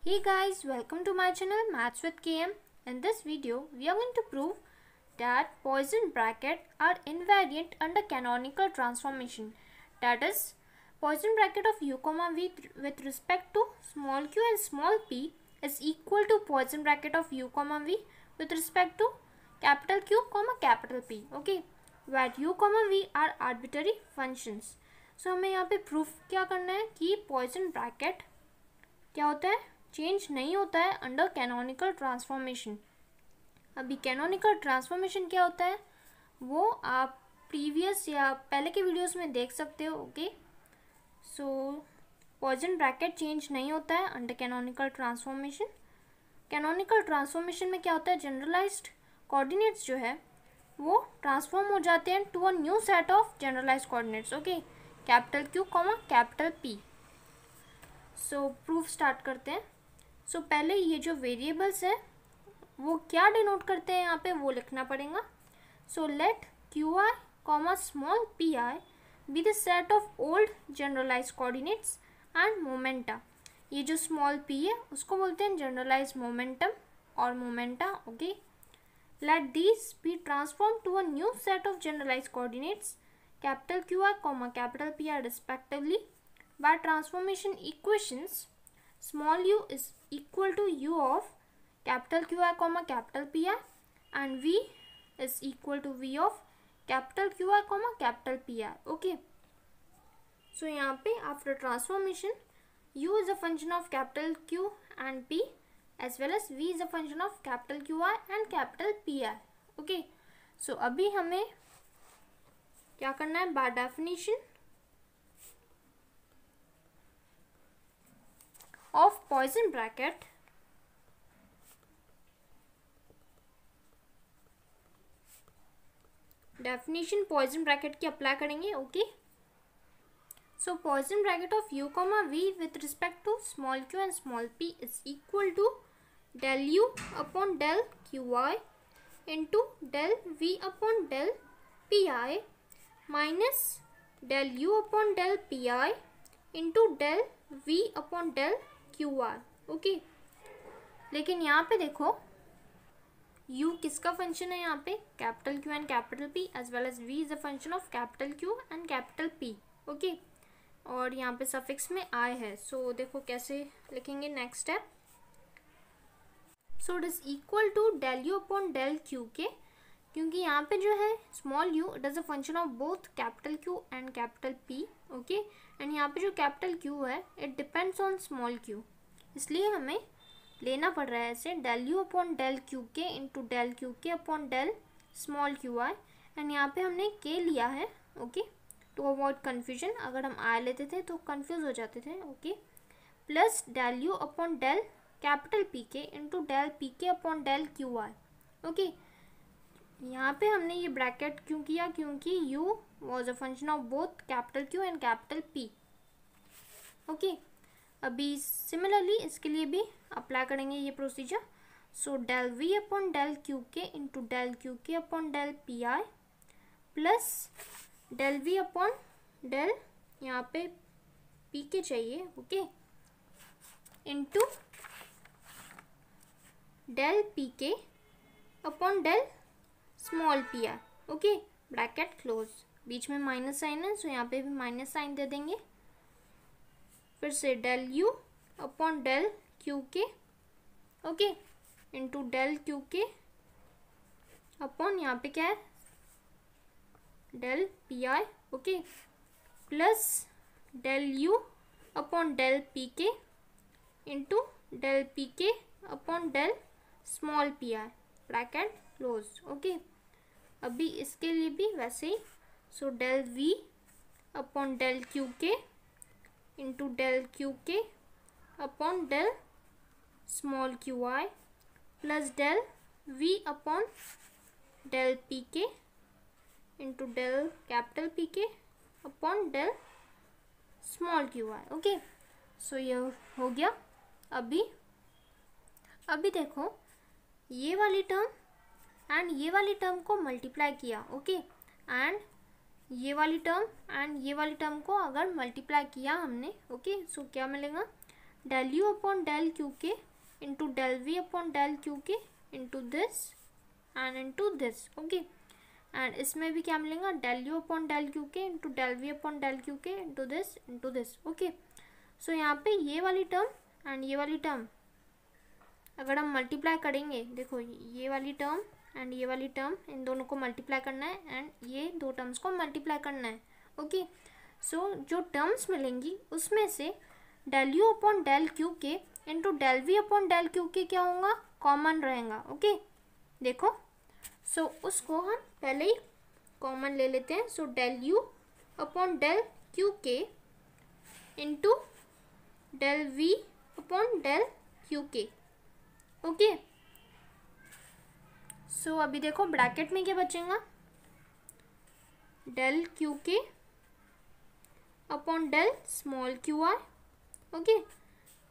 Hey guys, welcome to my channel Maths with KM. In this video, we are going to prove that Poisson bracket are invariant under canonical transformation. That is, Poisson bracket of u comma v with respect to small q and small p is equal to Poisson bracket of u comma v with respect to capital Q comma capital P. Okay, where u comma v are arbitrary functions. So हमें यहाँ पे proof क्या करना है कि Poisson bracket क्या होता है, चेंज नहीं होता है अंडर कैनोनिकल ट्रांसफॉर्मेशन. अभी कैनोनिकल ट्रांसफॉर्मेशन क्या होता है वो आप प्रीवियस या पहले के वीडियोस में देख सकते हो. ओके, सो पॉइसन ब्रैकेट चेंज नहीं होता है under canonical transformation. Canonical transformation में क्या होता है, जनरलाइज्ड कोऑर्डिनेट्स जो है वो ट्रांसफॉर्म हो जाते हैं to a new set of generalised coordinates. Okay, capital Q comma capital P. So proof start करते हैं. सो पहले ये जो वेरिएबल्स है वो क्या डिनोट करते हैं यहाँ पे वो लिखना पड़ेगा. So let Q I comma small P I be the set of old generalise coordinates and momenta. ये जो स्मॉल पी है उसको बोलते हैं जनरलाइज मोमेंटम और momenta. Okay, let these be transform to a new set of generalise coordinates capital Q I comma capital P I respectively by transformation equations. Small u is equal to u of capital Qi comma capital Pi and v is equal to v of capital Qi comma capital Pi. Okay, so यहाँ पे after transformation u is a function of capital Q and P as well as v is a function of capital Qi and capital Pi. Okay, so अभी हमें क्या करना है, by definition of Poisson bracket definition Poisson bracket की apply करेंगे. Okay, so Poisson bracket of u comma v with respect to small q and small p is equal to del u upon del qi into del v upon del pi minus del u upon del pi into del v upon del Q R. Okay, लेकिन यहाँ पे देखो u किसका function है, यहाँ पे capital Q and capital P as well as v is a function of capital Q and capital P. Okay, और यहाँ पे सफिक्स में i है. सो देखो कैसे लिखेंगे next step. So it is equal to del you upon del Q K, क्योंकि यहाँ पे जो है small u it is a function of both capital Q and capital P. Okay, and यहाँ पे जो कैपिटल क्यू है it depends on small Q, इसलिए हमें लेना पड़ रहा है ऐसे del you upon del Q के into del Q K upon del small Q I. And यहाँ पे हमने के लिया है. ओके, टू अवॉइड कन्फ्यूजन, अगर हम आई लेते थे तो कंफ्यूज हो जाते थे. Okay, plus del you upon del capital P के into del P K upon del Q I. Okay, यहाँ पे हमने ये ब्रैकेट क्यों किया, क्योंकि u was a function of both capital Q and capital P. Okay, अभी सिमिलरली इसके लिए भी अप्लाई करेंगे ये procedure. So del v upon del Q के into del Q K upon del P I plus del v upon del यहाँ पे P K चाहिए. Okay, into del P K upon del small P R. Okay, bracket close, बीच में minus sign है सो यहाँ पे भी माइनस साइन दे देंगे. फिर से del you upon del Q K okay into del Q K upon यहाँ पे क्या है del P I. Okay, plus del you upon del P के into del P K upon del small P I, bracket close. Okay, अभी इसके लिए भी वैसे ही. So del we upon del Q के into del Q K upon del small Q I plus del we upon del P के into del capital P K upon del small Q I. Okay, so ये हो गया. अभी देखो ये वाली term and ये वाली टर्म को मल्टीप्लाई किया. ओके, एंड ये वाली टर्म एंड ये वाली टर्म को अगर मल्टीप्लाई किया हमने. ओके, सो क्या मिलेगा, del u upon del qk into del v upon del qk into this and into this. Okay, and इसमें भी क्या मिलेगा, del u upon del qk into del v upon del qk into this. Okay, so यहाँ पे ये वाली term and ये वाली टर्म अगर हम मल्टीप्लाई करेंगे, देखो ये वाली टर्म एंड ये वाली टर्म, इन दोनों को मल्टीप्लाई करना है एंड ये दो टर्म्स को मल्टीप्लाई करना है. ओके, सो जो टर्म्स मिलेंगी उसमें से del u upon del q के into del v upon del q के क्या होगा, कॉमन रहेगा. ओके, देखो सो उसको हम पहले ही कॉमन ले लेते हैं. सो del u upon del q के into del v upon del q के. ओके, सो अभी देखो ब्रैकेट में क्या बचेगा, del q के upon del small Q R. Okay,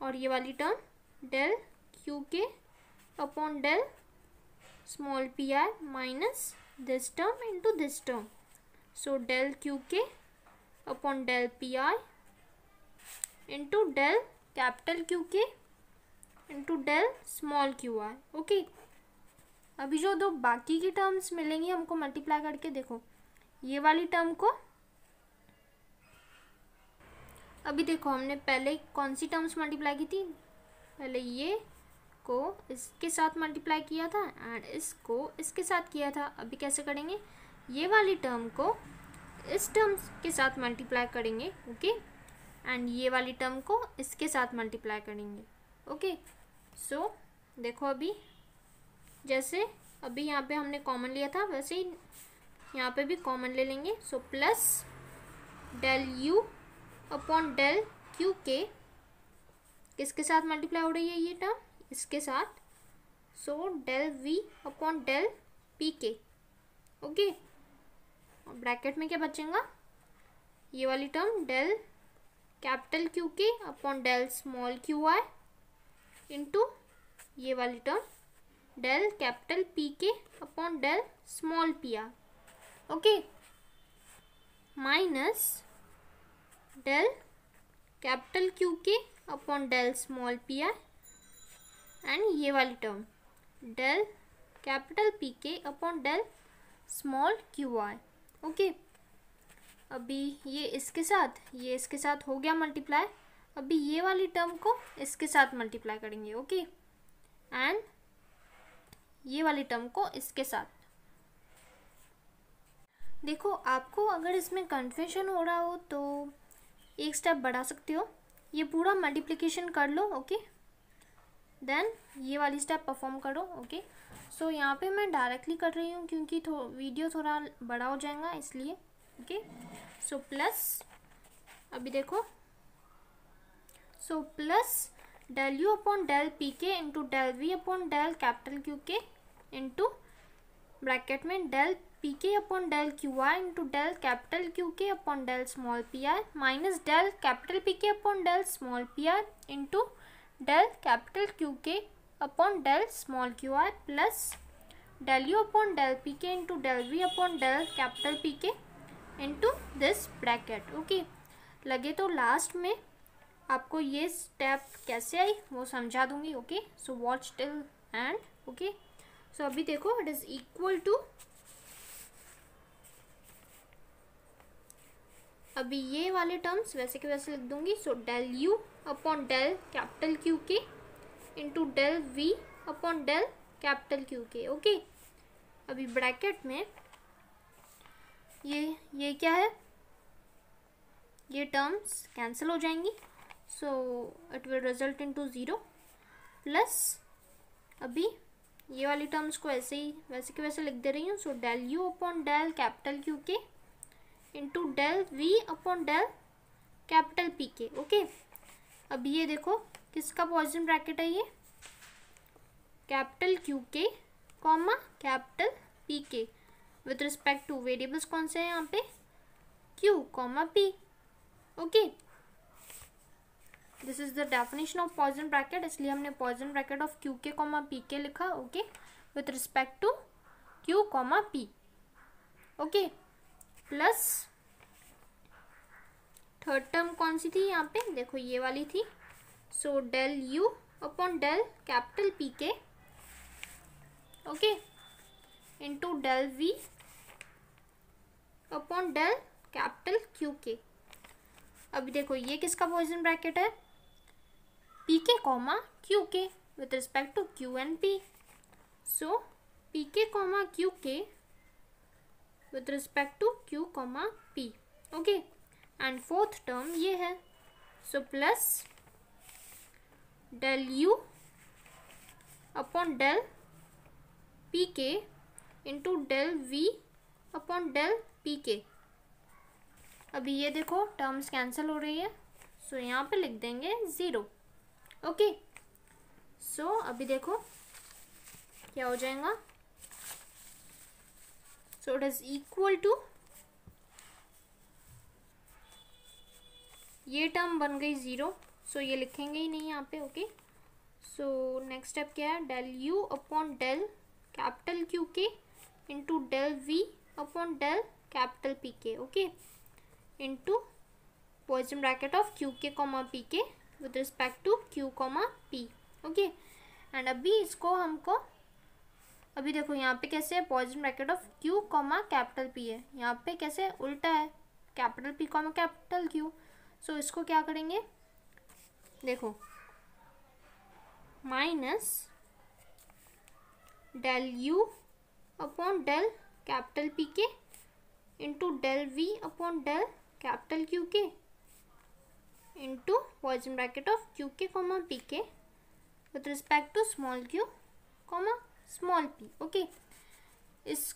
और ये वाली टर्म del q के upon del small P are minus this term into this term. So del q के upon del P R into del capital q के into del small Q R. Okay, अभी जो दो बाकी की terms मिलेंगी हमको मल्टीप्लाई करके, देखो ये वाली टर्म को, अभी देखो हमने पहले कौन सी टर्म्स मल्टीप्लाई की थी, पहले ये को इसके साथ मल्टीप्लाई किया था एंड इसको इसके साथ किया था. अभी कैसे करेंगे, ये वाली टर्म को इस टर्म के साथ मल्टीप्लाई करेंगे. ओके, एंड ये वाली टर्म को इसके साथ मल्टीप्लाई करेंगे. ओके, सो देखो अभी जैसे अभी यहाँ पे हमने कॉमन लिया था वैसे ही यहाँ पे भी कॉमन ले लेंगे. So plus del u upon del q के किसके साथ मल्टीप्लाई हो रही है ये टर्म, इसके साथ. सो del v upon del p के. ओके, ब्रैकेट में क्या बचेगा, ये वाली टर्म del कैपिटल q के upon del small Q R into ये वाली टर्म del कैपिटल p के upon del small P R. Okay, minus del capital q के upon del small P are and ये वाली टर्म del कैपिटल p के upon del small Q R. Okay, अभी ये इसके साथ हो गया मल्टीप्लाई. अभी ये वाली टर्म को इसके साथ मल्टीप्लाई करेंगे. ओके, एंड ये वाली टर्म को इसके साथ. देखो आपको अगर इसमें कन्फ्यूजन हो रहा हो तो एक स्टेप बढ़ा सकते हो, ये पूरा मल्टीप्लिकेशन कर लो. ओके, देन ये वाली स्टेप परफॉर्म करो. ओके, सो यहाँ पे मैं डायरेक्टली कर रही हूँ क्योंकि वीडियो थोड़ा बड़ा हो जाएगा इसलिए. ओके, सो प्लस अभी देखो, so plus del u upon del p के into del v upon del capital q के इंटू ब्रैकेट में del p के upon del q r into del capital q के upon del small p r minus del capital p के upon del small p r into del capital q के upon del small q r plus del u upon del p के into del v upon del capital p के into this bracket. Okay, लगे तो last में आपको ये step कैसे आई वो समझा दूंगी. Okay, so watch till end. Okay, so अभी देखो इट इज इक्वल टू, अभी ये वाले टर्म्स वैसे के वैसे लिख दूंगी. सो del u upon del capital q के into del v upon del capital q के. ओके, अभी ब्रैकेट में ये क्या है, ये टर्म्स कैंसिल हो जाएंगी. So it will result into 0 plus अभी ये वाली टर्म्स को ऐसे ही वैसे के वैसे लिख दे रही हूँ. सो del u upon del capital q के into del v upon del capital p के. ओके, अब ये देखो किसका पॉइजन ब्रैकेट है, ये कैपिटल q के कॉमा कैपिटल p के विथ रिस्पेक्ट टू वेरिएबल्स कौन से हैं यहाँ पे, q comma p. Okay, this is the definition of poison bracket, इसलिए हमने पॉइजन ब्रैकेट ऑफ q के कॉमा p के लिखा. Okay, with respect to q comma p. Okay, plus third term कौन सी थी यहाँ पे, देखो ये वाली थी. So del u upon del capital Pk, okay, into del v upon del capital Q K. अभी देखो ये किसका पॉइसन ब्रैकेट है, P K comma Q K with respect to Q and P. So P K comma Q K with respect to Q comma P, okay. And fourth term ये है, so plus del you upon del P के into del we upon del P K. अभी ये देखो terms cancel हो रही है, सो यहाँ पे लिख देंगे 0, ओके। सो अभी देखो क्या हो जाएगा, so it is equal to, ये टर्म बन गई 0, सो ये लिखेंगे ही नहीं यहाँ पे, ओके। सो नेक्स्ट स्टेप क्या है, del you upon del capital Q के into del we upon del capital P K, okay, into Poisson bracket of Q K comma P K with respect to Q comma P, okay. And अभी इसको हमको, अभी देखो यहाँ पे कैसे है, Poisson bracket of Q comma capital P है, यहाँ पे कैसे उल्टा है, capital P comma capital Q. So इसको क्या करेंगे, देखो minus del you upon del capital P के into del we upon del capital Q के into Poisson bracket of Q K comma P K with respect to small Q comma small P, okay. इस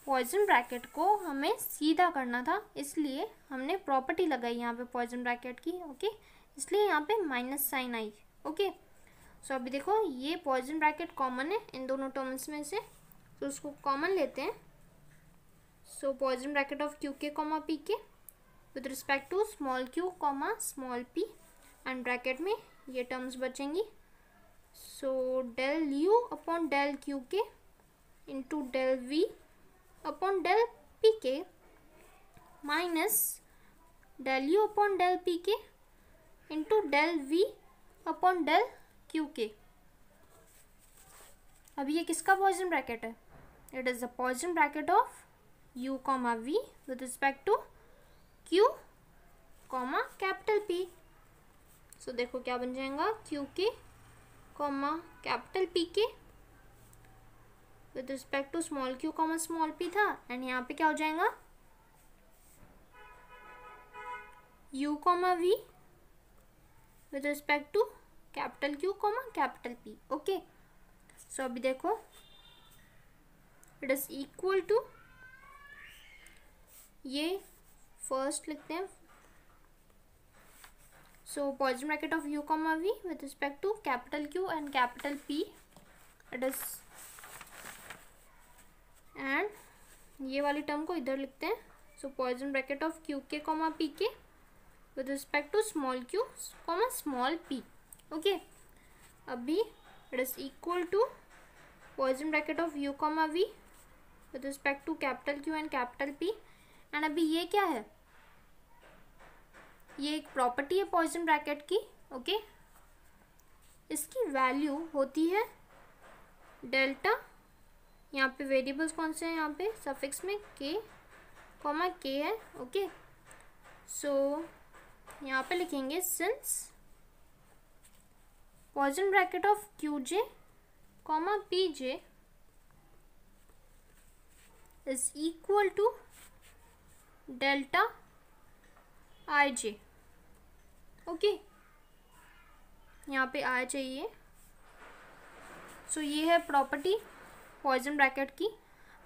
Poisson bracket को हमें सीधा करना था, इसलिए हमने प्रॉपर्टी लगाई यहाँ पे पॉइसन ब्रैकेट की, ओके, इसलिए यहाँ पे माइनस साइन आई, ओके। सो अभी देखो ये पॉइसन ब्रैकेट कॉमन है इन दोनों टर्म्स में से, तो उसको कॉमन लेते हैं। So Poisson bracket of Q K comma P K with respect to small Q comma small P, and bracket में ये टर्म्स बचेंगी। So del you upon del Q के into del we upon del P K minus del you upon del P के into del we upon del Q K. अब ये किसका Poisson bracket है, it is the Poisson bracket of u comma v with respect to q comma capital p। So देखो क्या बन जाएगा, Q K comma capital p के with respect to small Q comma small p था, and यहाँ पे क्या हो जाएगा, u comma v with respect to capital q comma capital p, okay. So अभी देखो इट इज इक्वल टू, ये फर्स्ट लिखते हैं, so Poisson bracket of u comma v with respect to capital q and capital p, it is, and ये वाली term को इधर लिखते हैं, so Poisson bracket of q के कॉमा p के with respect to small q comma small p, okay. अभी it is equal to Poisson bracket of u comma v with respect to capital q and capital p, and अभी ये क्या है, ये एक property है Poisson bracket की, okay. इसकी वैल्यू होती है डेल्टा, यहाँ पे वेरिएबल्स कौन से हैं, यहाँ पे सफिक्स में k कॉमा k है, ओके। सो यहाँ पे लिखेंगे since Poisson bracket of q j comma p j is equal to delta i j, okay. यहाँ पे आई चाहिए, सो ये है प्रॉपर्टी पॉइसन ब्रैकेट की,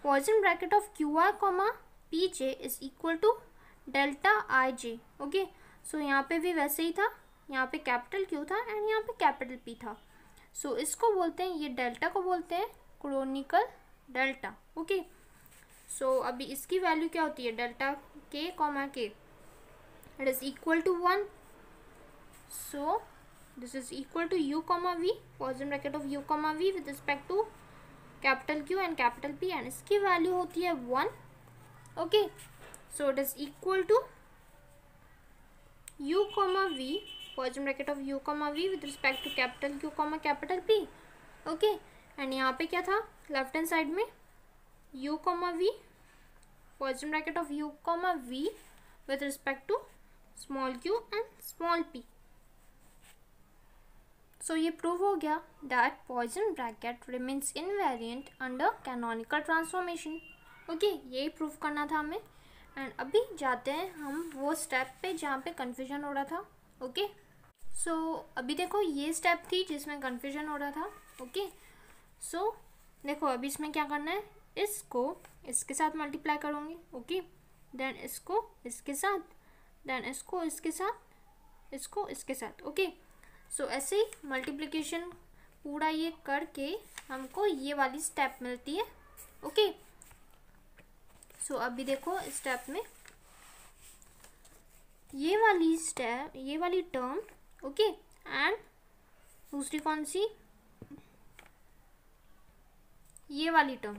Poisson bracket of q r comma p j is equal to delta i j, okay. So यहाँ पे भी वैसे ही था, यहाँ पे कैपिटल क्यू था एंड यहाँ पे कैपिटल पी था, सो इसको बोलते हैं, ये डेल्टा को बोलते हैं क्रोनिकल डेल्टा, ओके। सो अभी इसकी वैल्यू क्या होती है, delta K comma K, it is equal to 1, so this is equal to u comma v, Poisson bracket of u comma v with respect to capital Q and capital P, and इसकी value होती है 1, okay. So it is equal to u comma v Poisson bracket of u comma v with respect to capital Q comma capital P. Okay, and यहाँ पे क्या था left hand side में u comma v, Poisson bracket of u comma v with respect to small q and small p. So ये prove हो गया that Poisson bracket remains invariant under canonical transformation. Okay, यही prove करना था हमें. And अभी जाते हैं हम वो स्टेप पे जहाँ पे कन्फ्यूजन हो रहा था. ओके, सो अभी देखो ये स्टेप थी जिसमें कन्फ्यूजन हो रहा था. ओके, सो देखो अभी इसमें क्या करना है, इसको इसके साथ मल्टीप्लाई करूँगी. ओके, देन इसको इसके साथ, देन इसको इसके साथ, इसको इसके साथ. ओके, सो ऐसे ही मल्टीप्लिकेशन पूरा ये करके हमको ये वाली स्टेप मिलती है. ओके, सो अभी देखो स्टेप में ये वाली स्टेप, ये वाली टर्म. ओके, एंड दूसरी कौन सी, ये वाली टर्म.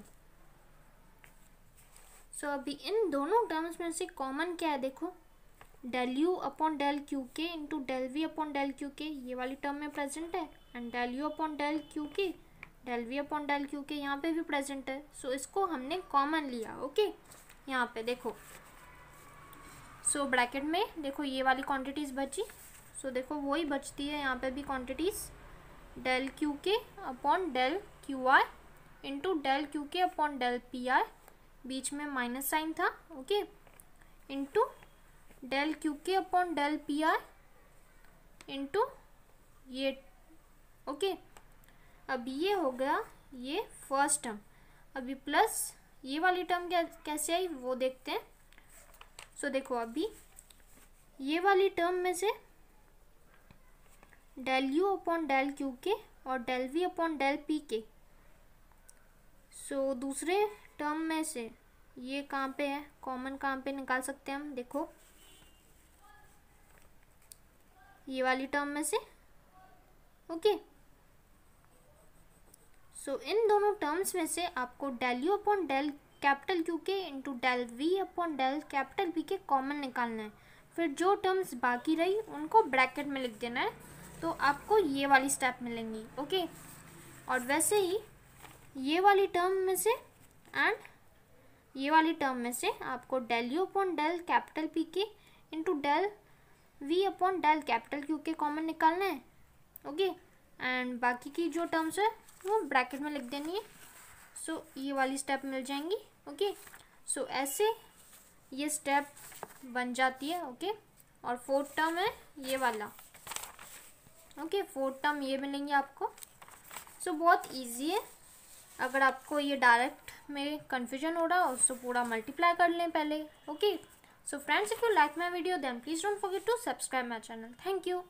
सो अभी इन दोनों टर्म्स में से कॉमन क्या है, देखो del you upon del Q के into del we upon del Q k ये वाली टर्म में प्रेजेंट है. And del you upon del Q k, del we upon del Q k यहाँ पे भी प्रेजेंट है. सो इसको हमने कॉमन लिया. ओके, यहाँ पे देखो. सो ब्रैकेट में देखो ये वाली क्वांटिटीज बची. सो देखो वही बचती है यहाँ पे भी quantities, del Q K upon del Q R into del Q K upon del P R, बीच में माइनस साइन था. Okay, into del Q K upon del P R into ये. ओके, अब ये हो गया ये फर्स्ट टर्म. अभी प्लस ये वाली टर्म कैसे आई वो देखते हैं. सो देखो अभी ये वाली टर्म में से del you upon del Q K और del we upon del P K. So दूसरे टर्म में से ये कहाँ पे है, कॉमन कहाँ पे निकाल सकते हैं हम, देखो ये वाली टर्म में से. ओके, सो इन दोनों टर्म्स में से आपको del you upon del capital Q के into del we upon del capital P k common निकालना है. फिर जो टर्म्स बाकी रही उनको ब्रैकेट में लिख देना है, तो आपको ये वाली स्टेप मिलेंगी. ओके, और वैसे ही ये वाली टर्म में से एंड ये वाली टर्म में से आपको del you upon del capital P के into del we upon del capital Q k common निकालना है. ओके, एंड बाकी की जो टर्म्स है वो ब्रैकेट में लिख देनी है. सो ये वाली स्टेप मिल जाएंगी. ओके, सो ऐसे ये स्टेप बन जाती है. ओके, और फोर्थ टर्म है ये वाला. ओके, फोर्थ टर्म ये मिलेंगे आपको. सो बहुत इजी है. अगर आपको ये डायरेक्ट में कन्फ्यूजन हो रहा हो तो पूरा मल्टीप्लाई कर लें पहले. Okay, so friends, if you like my video then please don't forget to subscribe my channel. Thank you.